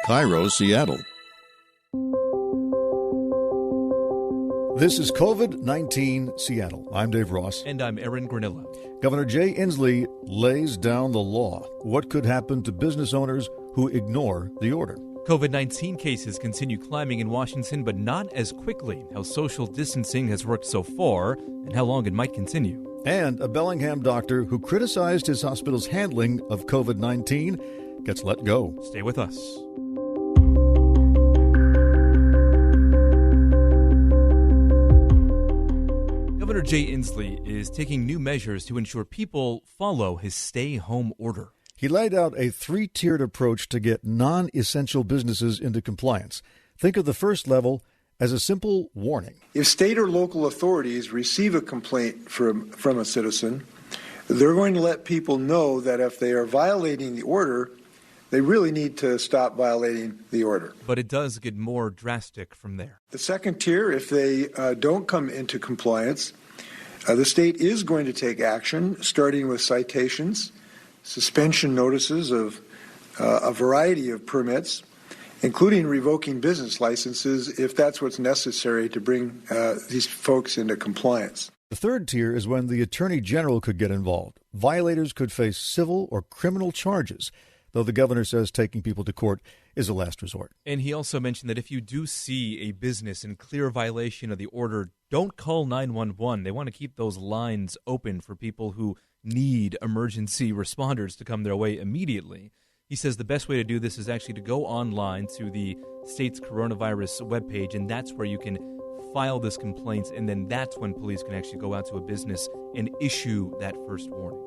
KIRO, Seattle. This is COVID-19 Seattle. I'm Dave Ross. And I'm Aaron Granillo. Governor Jay Inslees lays down the law. What could happen to business owners who ignore the order? COVID-19 cases continue climbing in Washington, but not as quickly. How social distancing has worked so far and how long it might continue. And a Bellingham doctor who criticized his hospital's handling of COVID-19 gets let go. Stay with us. Governor Jay Inslees is taking new measures to ensure people follow his stay-home order. He laid out a three-tiered approach to get non-essential businesses into compliance. Think of the first level as a simple warning. If state or local authorities receive a complaint from a citizen, they're going to let people know that if they are violating the order, they really need to stop violating the order. But it does get more drastic from there. The second tier, if they don't come into compliance, the state is going to take action, starting with citations, suspension notices of a variety of permits, including revoking business licenses if that's what's necessary to bring these folks into compliance. The third tier is when the Attorney General could get involved. Violators could face civil or criminal charges, though the governor says taking people to court is a last resort. And he also mentioned that if you do see a business in clear violation of the order, don't call 911. They want to keep those lines open for people who need emergency responders to come their way immediately. He says the best way to do this is actually to go online to the state's coronavirus webpage, and that's where you can file this complaint, and then that's when police can actually go out to a business and issue that first warning.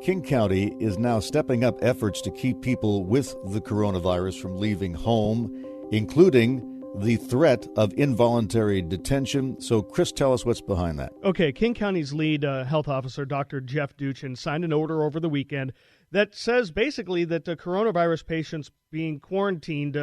King County is now stepping up efforts to keep people with the coronavirus from leaving home, including the threat of involuntary detention. So, Chris, tell us what's behind that. Okay, King County's lead health officer, Dr. Jeff Duchin, signed an order over the weekend that says basically that the coronavirus patients being quarantined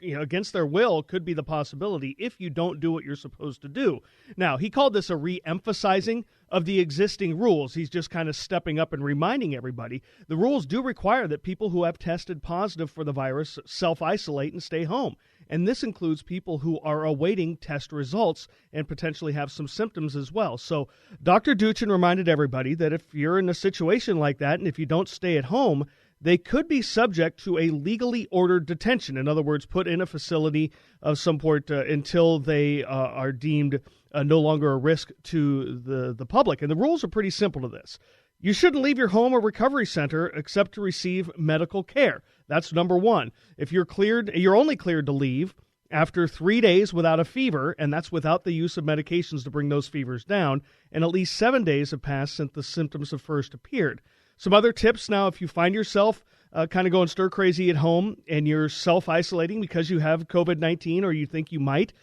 against their will could be the possibility if you don't do what you're supposed to do. Now, he called this a re-emphasizing of the existing rules. He's just kind of stepping up and reminding everybody. The rules do require that people who have tested positive for the virus self-isolate and stay home. And this includes people who are awaiting test results and potentially have some symptoms as well. So Dr. Duchin reminded everybody that if you're in a situation like that and if you don't stay at home, they could be subject to a legally ordered detention. In other words, put in a facility of some sort until they are deemed no longer a risk to the public. And the rules are pretty simple to this. You shouldn't leave your home or recovery center except to receive medical care. That's number one. If you're cleared, you're only cleared to leave after 3 days without a fever, and that's without the use of medications to bring those fevers down, and at least 7 days have passed since the symptoms have first appeared. Some other tips now, if you find yourself kind of going stir crazy at home and you're self-isolating because you have COVID-19 or you think you might,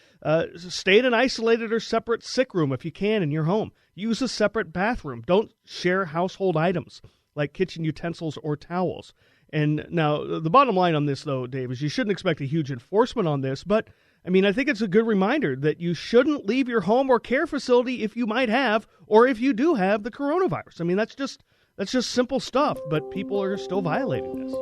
stay in an isolated or separate sick room if you can in your home. Use a separate bathroom. Don't share household items like kitchen utensils or towels. And now the bottom line on this, though, Dave, is you shouldn't expect a huge enforcement on this, but I mean, I think it's a good reminder that you shouldn't leave your home or care facility if you might have, or if you do have the coronavirus. I mean, that's just simple stuff, but people are still violating this.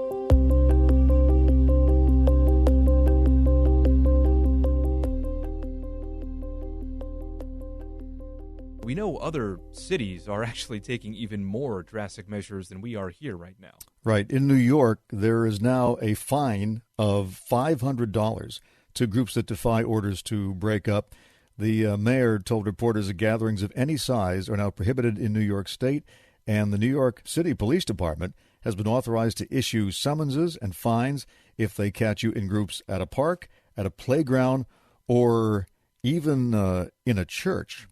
We know other cities are actually taking even more drastic measures than we are here right now. Right. In New York, there is now a fine of $500 to groups that defy orders to break up. The mayor told reporters that gatherings of any size are now prohibited in New York State, and the New York City Police Department has been authorized to issue summonses and fines if they catch you in groups at a park, at a playground, or even in a church.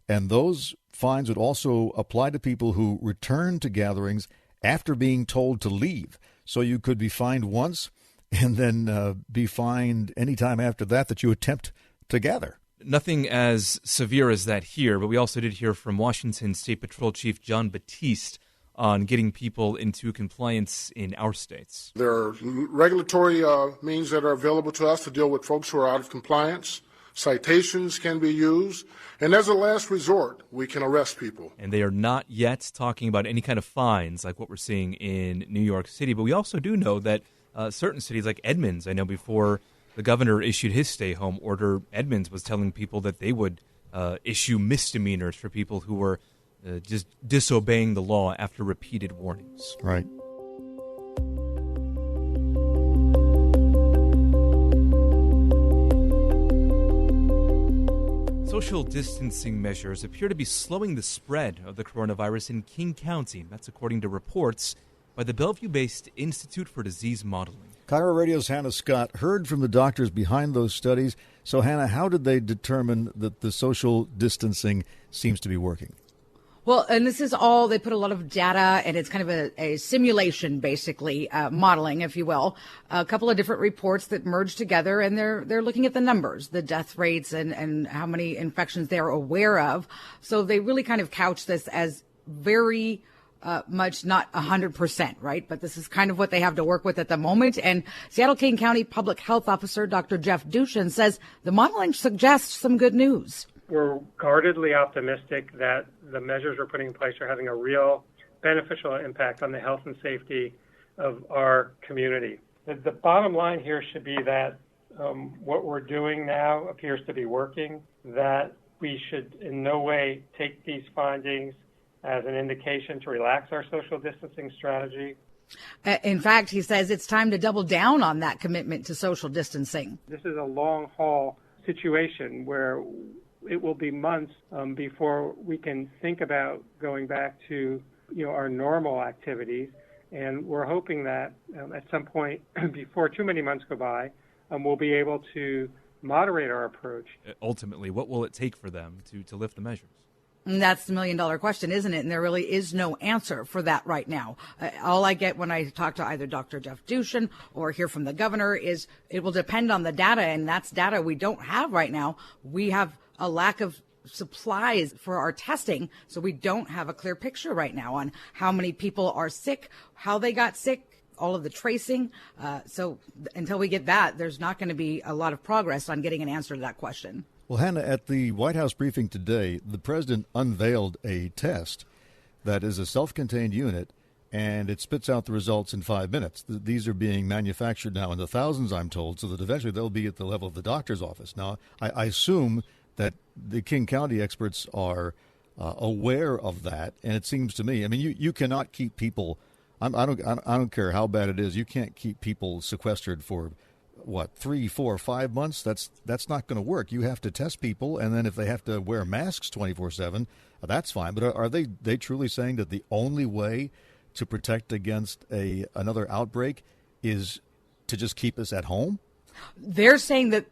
And those fines would also apply to people who return to gatherings after being told to leave. So you could be fined once and then be fined anytime after that you attempt to gather. Nothing as severe as that here, but we also did hear from Washington State Patrol Chief John Batiste on getting people into compliance in our states. There are regulatory means that are available to us to deal with folks who are out of compliance. Citations can be used, and as a last resort, we can arrest people. And they are not yet talking about any kind of fines like what we're seeing in New York City, but we also do know that certain cities like Edmonds. I know before the governor issued his stay-home order, Edmonds was telling people that they would issue misdemeanors for people who were just disobeying the law after repeated warnings. Right. Social distancing measures appear to be slowing the spread of the coronavirus in King County. That's according to reports by the Bellevue-based Institute for Disease Modeling. KIRO Radio's Hanna Scott heard from the doctors behind those studies. So, Hanna, how did they determine that the social distancing seems to be working? Well, and this is all, they put a lot of data, and it's kind of a simulation, basically, modeling, if you will. A couple of different reports that merge together, and they're looking at the numbers, the death rates, and how many infections they're aware of. So they really kind of couch this as very much not 100%, right? But this is kind of what they have to work with at the moment. And Seattle-King County Public Health Officer Dr. Jeff Dushin says the modeling suggests some good news. We're guardedly optimistic that the measures we're putting in place are having a real beneficial impact on the health and safety of our community. The bottom line here should be that what we're doing now appears to be working, that we should in no way take these findings as an indication to relax our social distancing strategy. In fact, he says it's time to double down on that commitment to social distancing. This is a long-haul situation where it will be months before we can think about going back to our normal activities, and we're hoping that at some point before too many months go by, we'll be able to moderate our approach. Ultimately, what will it take for them to lift the measures? And that's the million-dollar question, isn't it? And there really is no answer for that right now. All I get when I talk to either Dr. Jeff Dushin or hear from the governor is it will depend on the data, and that's data we don't have right now. We have a lack of supplies for our testing, so we don't have a clear picture right now on how many people are sick, how they got sick, all of the tracing. So until we get that, there's not going to be a lot of progress on getting an answer to that question. Well, Hanna, at the White House briefing today, the president unveiled a test that is a self-contained unit, and it spits out the results in 5 minutes. These are being manufactured now in the thousands, I'm told, so that eventually they'll be at the level of the doctor's office. Now, I assume that the King County experts are aware of that, and it seems to me, I mean, you cannot keep people. I don't care how bad it is. You can't keep people sequestered for 3, 4, 5 months. That's not going to work. You have to test people, and then if they have to wear masks 24/7, that's fine. But are they truly saying that the only way to protect against another outbreak is to just keep us at home? They're saying that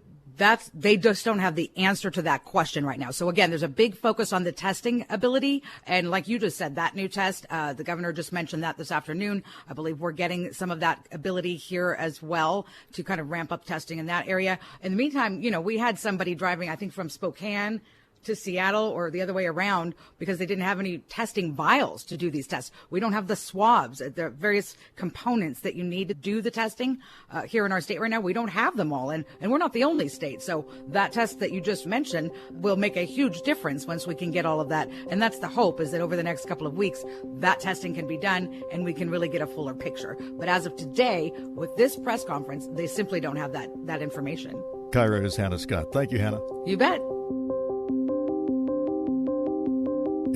they just don't have the answer to that question right now. So again, there's a big focus on the testing ability. And like you just said, that new test, the governor just mentioned that this afternoon. I believe we're getting some of that ability here as well to kind of ramp up testing in that area. In the meantime, we had somebody driving, I think from Spokane to Seattle or the other way around because they didn't have any testing vials to do these tests. We don't have the swabs, the various components that you need to do the testing here in our state right now. We don't have them all, and we're not the only state. So that test that you just mentioned will make a huge difference once we can get all of that. And that's the hope, is that over the next couple of weeks, that testing can be done and we can really get a fuller picture. But as of today, with this press conference, they simply don't have that information. KIRO's Hanna Scott. Thank you, Hanna. You bet.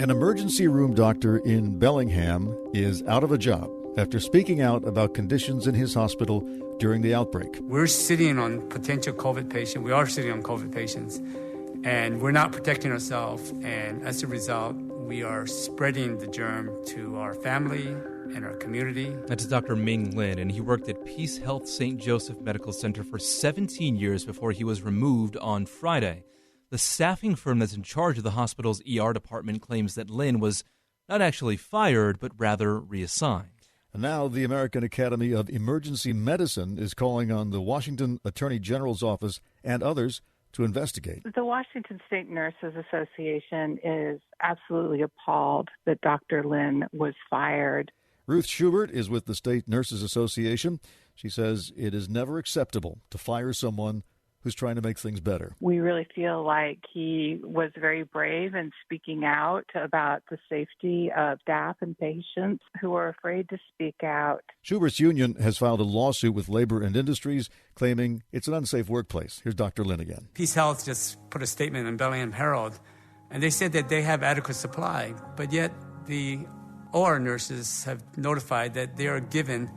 An emergency room doctor in Bellingham is out of a job after speaking out about conditions in his hospital during the outbreak. We're sitting on potential COVID patients. We are sitting on COVID patients, and we're not protecting ourselves. And as a result, we are spreading the germ to our family and our community. That's Dr. Ming Lin, and he worked at Peace Health St. Joseph Medical Center for 17 years before he was removed on Friday. The staffing firm that's in charge of the hospital's ER department claims that Lin was not actually fired, but rather reassigned. And now the American Academy of Emergency Medicine is calling on the Washington Attorney General's office and others to investigate. The Washington State Nurses Association is absolutely appalled that Dr. Lin was fired. Ruth Schubert is with the State Nurses Association. She says it is never acceptable to fire someone who's trying to make things better. We really feel like he was very brave in speaking out about the safety of staff and patients who are afraid to speak out. Schubert's union has filed a lawsuit with Labor and Industries claiming it's an unsafe workplace. Here's Dr. Lin again. Peace Health just put a statement in Bellingham Herald, and they said that they have adequate supply, but yet the OR nurses have notified that they are given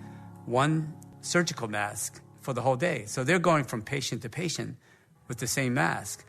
one surgical mask for the whole day. So they're going from patient to patient with the same mask.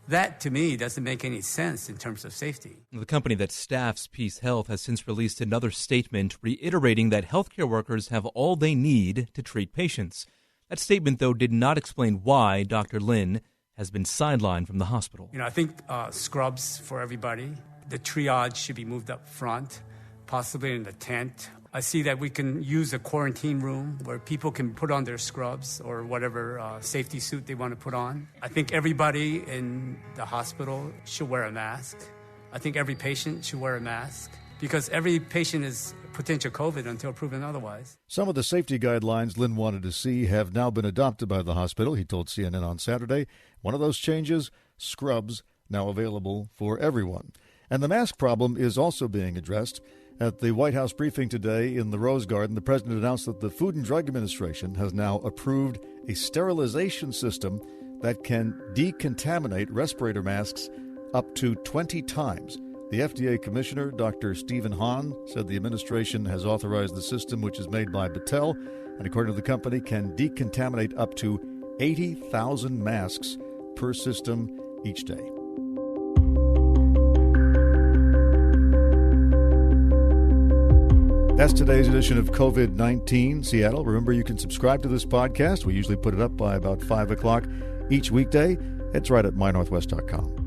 That, to me, doesn't make any sense in terms of safety. The company that staffs Peace Health has since released another statement reiterating that healthcare workers have all they need to treat patients. That statement, though, did not explain why Dr. Lin has been sidelined from the hospital. I think scrubs for everybody. The triage should be moved up front, possibly in the tent. I see that we can use a quarantine room where people can put on their scrubs or whatever safety suit they want to put on. I think everybody in the hospital should wear a mask. I think every patient should wear a mask because every patient is potential COVID until proven otherwise. Some of the safety guidelines Lin wanted to see have now been adopted by the hospital, he told CNN on Saturday. One of those changes, scrubs, now available for everyone. And the mask problem is also being addressed. At the White House briefing today in the Rose Garden, the president announced that the Food and Drug Administration has now approved a sterilization system that can decontaminate respirator masks up to 20 times. The FDA Commissioner, Dr. Stephen Hahn, said the administration has authorized the system, which is made by Battelle, and according to the company, can decontaminate up to 80,000 masks per system each day. That's today's edition of COVID-19 Seattle. Remember, you can subscribe to this podcast. We usually put it up by about 5 o'clock each weekday. It's right at mynorthwest.com.